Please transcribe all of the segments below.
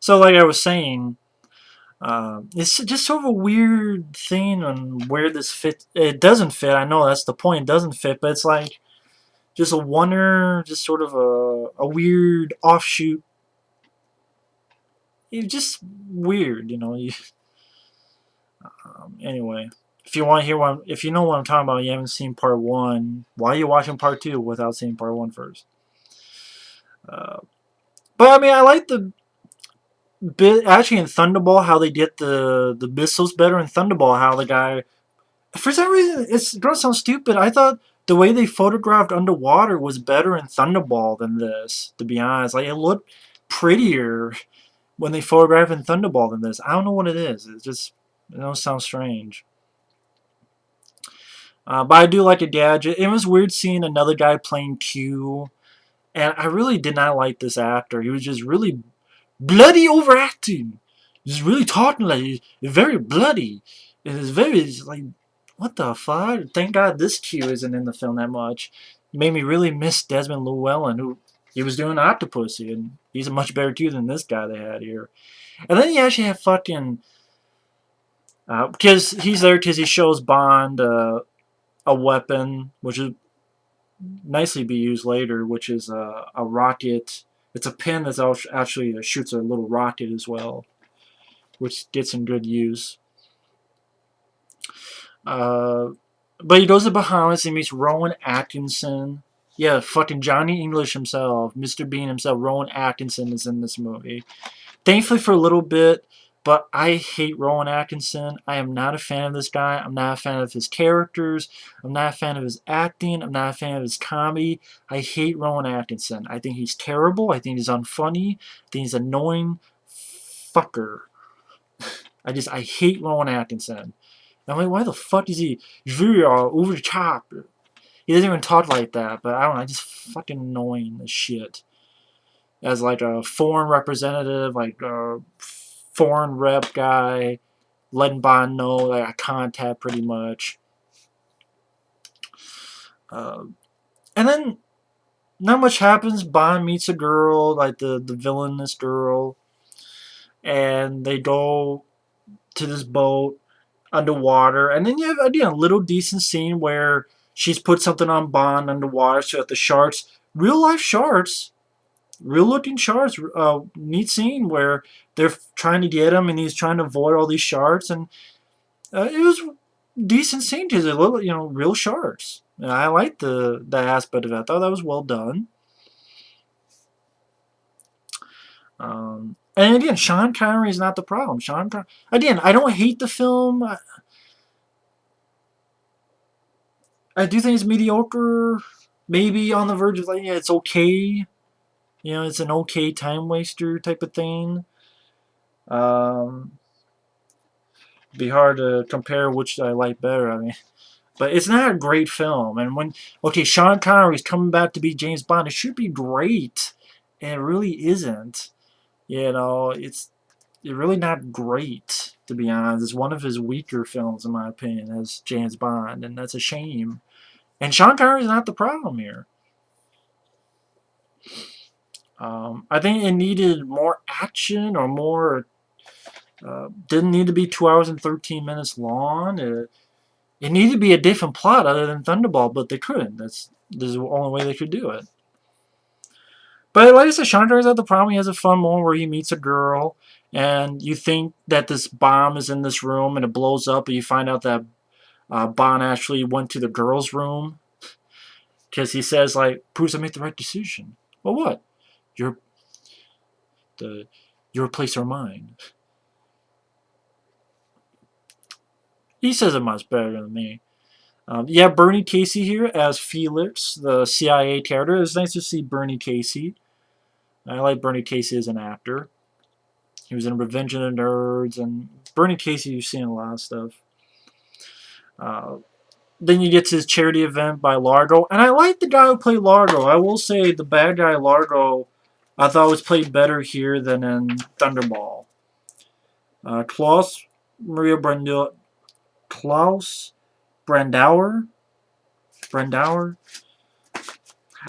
So, like I was saying, it's just sort of a weird thing on where this fit. It doesn't fit. I know that's the point. It doesn't fit, but it's like just a wonder, just sort of a weird offshoot. It's just weird, you know. Anyway, if you want to hear if you know what I'm talking about, you haven't seen part one. Why are you watching part two without seeing part one first? Uh, but I mean, I like the bit actually in Thunderball how they get the missiles better in Thunderball. How the guy, for some reason, it's gonna sound stupid. I thought the way they photographed underwater was better in Thunderball than this. To be honest, like it looked prettier when they photograph in Thunderball than this. I don't know what it is. It just it don't sound strange. But I do like a gadget. It was weird seeing another guy playing Q, and I really did not like this actor. He was just really bloody overacting. He's really talking like he's very bloody. And it's very like, what the fuck? Thank God this Q isn't in the film that much. It made me really miss Desmond Llewellyn, who he was doing Octopussy, and he's a much better Q than this guy they had here. And then you actually have fucking because he's there because he shows Bond a weapon, which is nicely be used later, which is a rocket. It's a pin that actually shoots a little rocket as well, which gets in good use. Uh, but he goes to Bahamas and meets Rowan Atkinson. Yeah, fucking Johnny English himself, Mr. Bean himself, Rowan Atkinson is in this movie. Thankfully for a little bit, but I hate Rowan Atkinson. I am not a fan of this guy. I'm not a fan of his characters. I'm not a fan of his acting. I'm not a fan of his comedy. I hate Rowan Atkinson. I think he's terrible. I think he's unfunny. I think he's annoying fucker. I hate Rowan Atkinson. I'm like, why the fuck is he very over the top? He doesn't even talk like that, but I don't know, I just fucking annoying as shit. As like a foreign representative, like a foreign rep guy, letting Bond know like a contact pretty much. Uh, and then not much happens. Bond meets a girl, like the villainous girl, and they go to this boat underwater, and then you have again a little decent scene where she's put something on Bond underwater so that the sharks, real life sharks, real looking sharks, neat scene where they're trying to get him and he's trying to avoid all these sharks, and it was decent scene because they look, real sharks. And I liked that aspect of it. I thought that was well done. And again, Sean Connery is not the problem. Again, I don't hate the film. I do think it's mediocre. Maybe on the verge of like, yeah, it's okay. It's an okay time waster type of thing. Be hard to compare which I like better. I mean, but it's not a great film. And Sean Connery's coming back to be James Bond. It should be great, and it really isn't. It's really not great, to be honest. It's one of his weaker films, in my opinion, as James Bond, and that's a shame. And Sean Connery's not the problem here. I think it needed more action or more. Didn't need to be 2 hours and 13 minutes long. It needed to be a different plot other than Thunderball, but they couldn't. This is the only way they could do it. But like I said, Sean Connery's not the problem. He has a fun moment where he meets a girl, and you think that this bomb is in this room, and it blows up, and you find out that Bond actually went to the girl's room because he says, like, proves I made the right decision. Well, what? Your place or mine. He says it much better than me. Yeah, Bernie Casey here as Felix, the CIA character. It's nice to see Bernie Casey. I like Bernie Casey as an actor. He was in Revenge of the Nerds, and Bernie Casey, you've seen a lot of stuff. Then you get to his charity event by Largo, and I like the guy who played Largo. I will say the bad guy Largo, I thought was played better here than in Thunderball. Klaus Brandauer.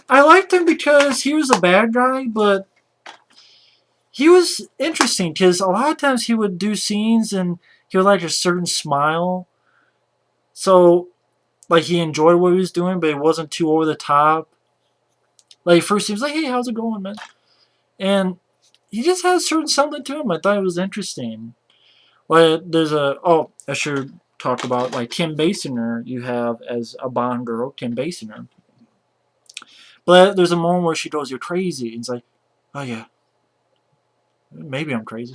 I liked him because he was a bad guy, but he was interesting because a lot of times he would do scenes and he would like a certain smile. So like he enjoyed what he was doing, but it wasn't too over the top. Like first he was like, "Hey, how's it going, man?" And he just had a certain something to him. I thought it was interesting. Like there's a I should talk about like Kim Basinger. You have as a Bond girl, Kim Basinger. But there's a moment where she goes, "You're crazy." And it's like, "Oh yeah, maybe I'm crazy."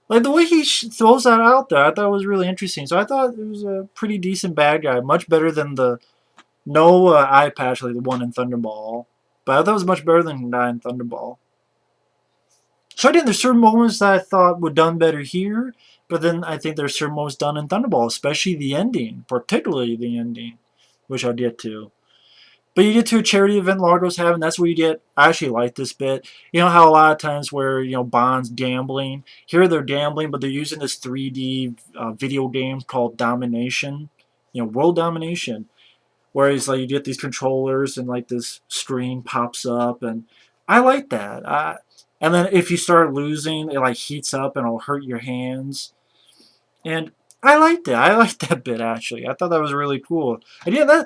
Like the way he throws that out there, I thought it was really interesting. So I thought it was a pretty decent bad guy, much better than the no eye patch like the one in Thunderball. But I thought it was much better than the guy in Thunderball. So again, there's certain moments that I thought were done better here, but then I think there's certain moments done in Thunderball, especially the ending, particularly the ending, which I'll get to. But you get to a charity event Largo's having, that's where you get, I actually like this bit. You know how a lot of times where, Bond's gambling, here they're gambling, but they're using this 3D video game called Domination, World Domination, where it's like you get these controllers and like this screen pops up, and I like that. And then if you start losing, it like heats up and it'll hurt your hands. And I like that. I like that bit actually. I thought that was really cool. And yeah,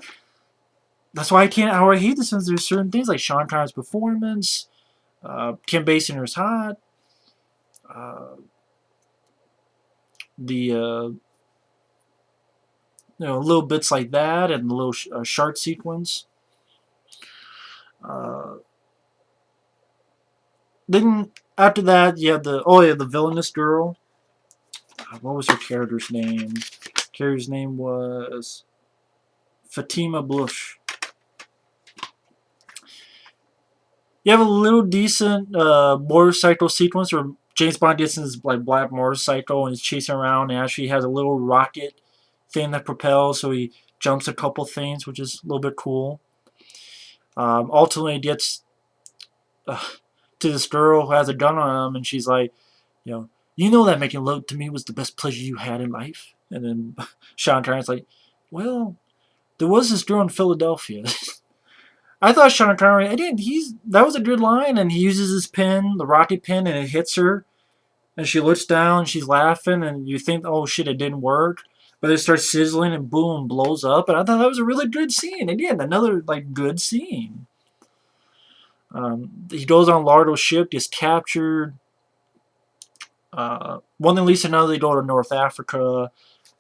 that's why I hate this since there's certain things like Sean Connery's performance, Kim Basinger's hot, uh, the little bits like that, and the little shark sequence. Uh, then after that, you have the villainous girl. What was her character's name? Character's name was Fatima Bush. You have a little decent motorcycle sequence where James Bond gets in his like black motorcycle and he's chasing around, and actually has a little rocket thing that propels, so he jumps a couple things, which is a little bit cool. Ultimately, he gets uh, to this girl who has a gun on him, and she's like, that making love to me was the best pleasure you had in life. And then Sean Connery's like, well, there was this girl in Philadelphia. I thought Sean Connery, that was a good line, and he uses his pin, the rocket pin, and it hits her, and she looks down, and she's laughing, and you think, oh shit, it didn't work, but it starts sizzling, and boom, blows up, and I thought that was a really good scene. Again, another like good scene. He goes on Lardo's ship, gets captured. One thing leads to another. They go to North Africa.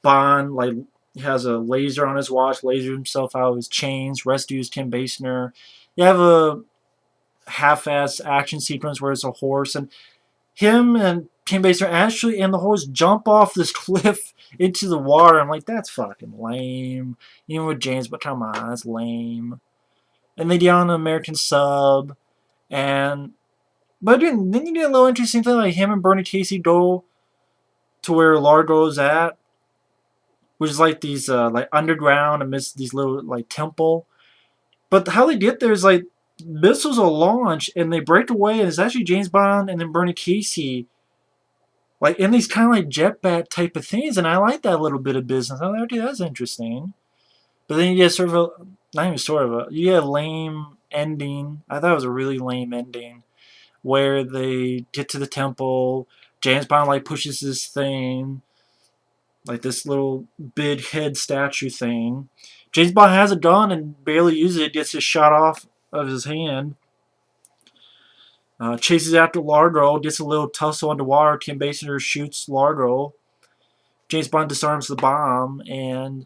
Bond like has a laser on his watch, lasers himself out of his chains, rescues Kim Basinger. You have a half-ass action sequence where it's a horse, and him and Kim Basinger actually and the horse jump off this cliff into the water. I'm like, that's fucking lame. Even with James, but come on, that's lame. And they get on an American sub, and but then you get a little interesting thing like him and Bernie Casey go to where Largo's at, which is like these like underground amidst these little like temple. But how they get there is like missiles are launched and they break away, and it's actually James Bond and then Bernie Casey, like in these kind of like jetpack type of things, and I like that little bit of business. I'm like, okay, that's interesting. But then you get sort of not even sort of you get a lame ending. I thought it was a really lame ending where they get to the temple. James Bond like pushes this thing, like this little big head statue thing. James Bond has a gun and barely uses it. Gets it shot off of his hand. Chases after Largo. Gets a little tussle underwater. Kim Basinger shoots Largo. James Bond disarms the bomb, and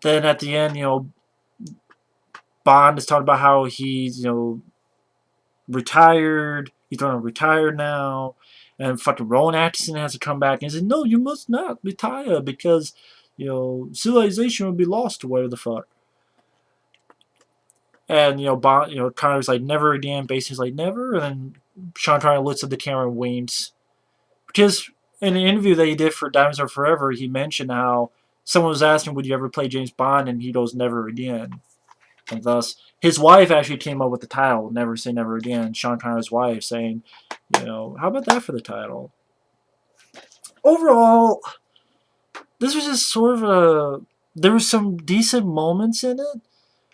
then at the end, Bond is talking about how he's retired. He's going to retire now. And fucking Rowan Atkinson has to come back and say, no, you must not retire because, civilization will be lost or whatever the fuck. And, Bond, Connor's like, never again. Basic's like, never. And then Sean Connery looks at the camera and winks. Because in an interview that he did for Diamonds Are Forever, he mentioned how someone was asking, would you ever play James Bond? And he goes, never again. And thus, his wife actually came up with the title, Never Say Never Again. Sean Connery's wife saying, how about that for the title? Overall, this was just sort of there were some decent moments in it.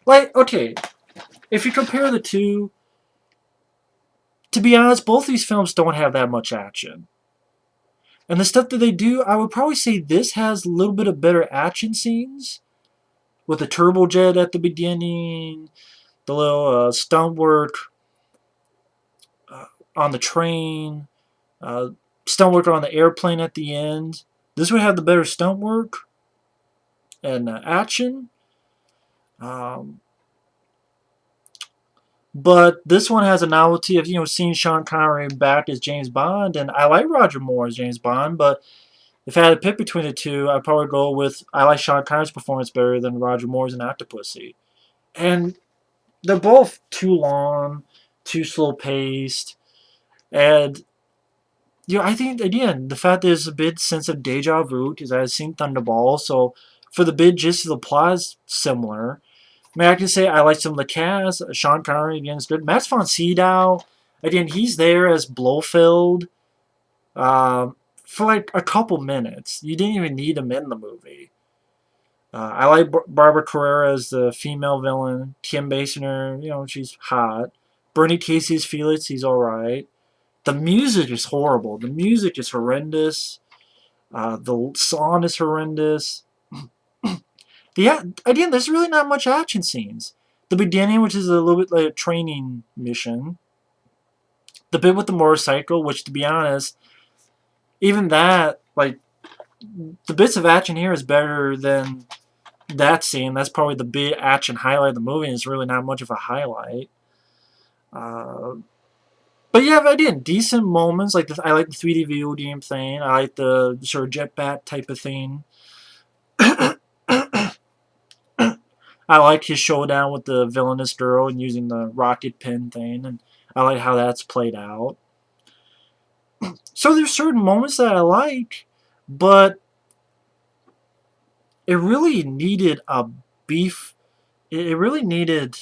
Like, okay, if you compare the two, to be honest, both these films don't have that much action. And the stuff that they do, I would probably say this has a little bit of better action scenes with the turbojet at the beginning, the little stunt work uh, on the train, uh, stunt work on the airplane at the end. This would have the better stunt work and action. Um, but this one has a novelty of seeing Sean Connery back as James Bond, and I like Roger Moore as James Bond, but if I had to pick between the two, I'd probably go with I like Sean Connery's performance better than Roger Moore's in Octopussy. And they're both too long, too slow paced, and I think again the fact there's a bit sense of deja vu because I've seen Thunderball, so for the big gist of the plot is similar. I mean, I can say I like some of the cast. Sean Connery against good. Max von Sydow, again, he's there as Blofeld for like a couple minutes. You didn't even need him in the movie. I like Barbara Carrera as the female villain. Kim Basinger, she's hot. Bernie Casey as Felix, he's alright. The music is horrible. The music is horrendous. The song is horrendous. Again, there's really not much action scenes. The beginning, which is a little bit like a training mission. The bit with the motorcycle, which to be honest, even that, like, the bits of action here is better than that scene. That's probably the big action highlight of the movie, and it's really not much of a highlight. But yeah, again, decent moments. Like I like the 3D video game thing. I like the sort of jetpack type of thing. I like his showdown with the villainous girl and using the rocket pin thing, and I like how that's played out. So there's certain moments that I like, but it really needed a beef. It really needed.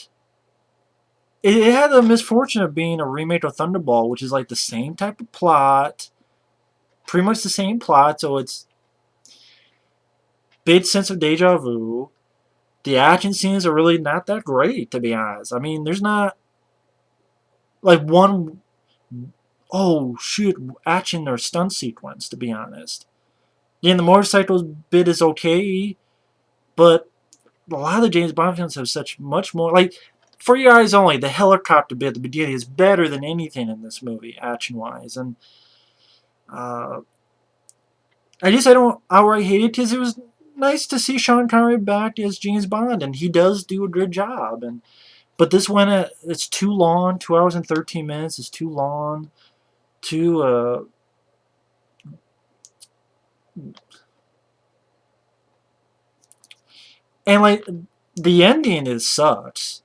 It had the misfortune of being a remake of Thunderball, which is like the same type of plot, pretty much the same plot. So it's big sense of deja vu. The action scenes are really not that great, to be honest. I mean, there's not like one oh shoot action or stunt sequence, to be honest. Yeah, the motorcycle bit is okay, but a lot of the James Bond films have such much more like For Your Eyes Only, the helicopter bit at the beginning is better than anything in this movie, action wise. And I guess I don't outright hate it because it was nice to see Sean Connery back as James Bond, and he does do a good job. But this one, it's too long. 2 hours and 13 minutes is too long. Too and like the ending is sucks.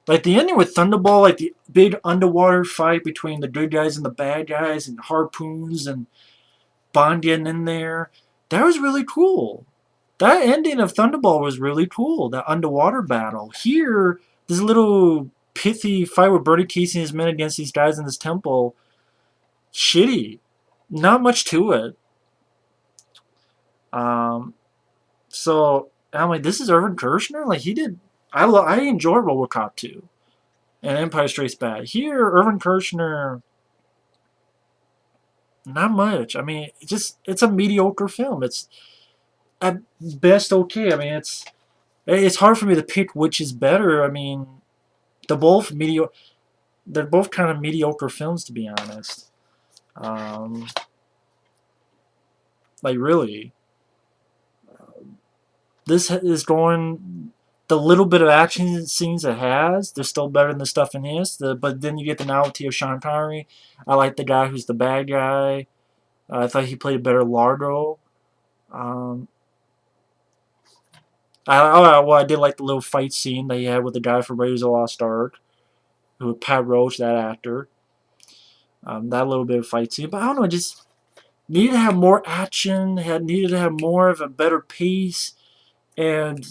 Like the ending with Thunderball, like the big underwater fight between the good guys and the bad guys, and harpoons and Bond getting in there. That was really cool. That ending of Thunderball was really cool. That underwater battle. Here, this little pithy fight with Bernie Casey and his men against these guys in this temple. Shitty. Not much to it. So I'm like, this is Irvin Kershner. Like he did. I enjoy RoboCop 2 and Empire Strikes Back. Here, Irvin Kershner. Not much. I mean, it's a mediocre film. It's at best okay. I mean, it's hard for me to pick which is better. I mean, they're both mediocre. They're both kind of mediocre films, to be honest. Like really, this is going. The little bit of action scenes it has, they're still better than the stuff in this. But then you get the novelty of Sean Connery. I like the guy who's the bad guy. I thought he played a better Largo. I did like the little fight scene that he had with the guy from Raiders of the Lost Ark, who was Pat Roach, that actor. That little bit of fight scene, but I don't know, just needed to have more action. Needed to have more of a better pace, and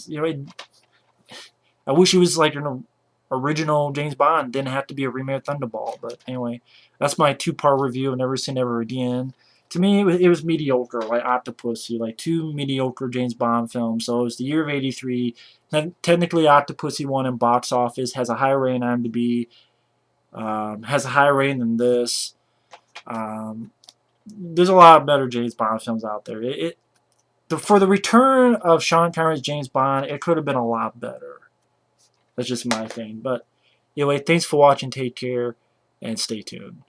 I wish it was like an original James Bond. Didn't have to be a remake of Thunderball. But anyway, that's my 2-part review of Never Say Never Again. To me, it was mediocre, like Octopussy, like 2 mediocre James Bond films. So it was the year of '83. Technically, Octopussy won in box office, has a higher rating on IMDb. Has a higher rating than this. There's a lot of better James Bond films out there. For the return of Sean Connery's James Bond, it could have been a lot better. That's just my thing. But anyway, thanks for watching. Take care and stay tuned.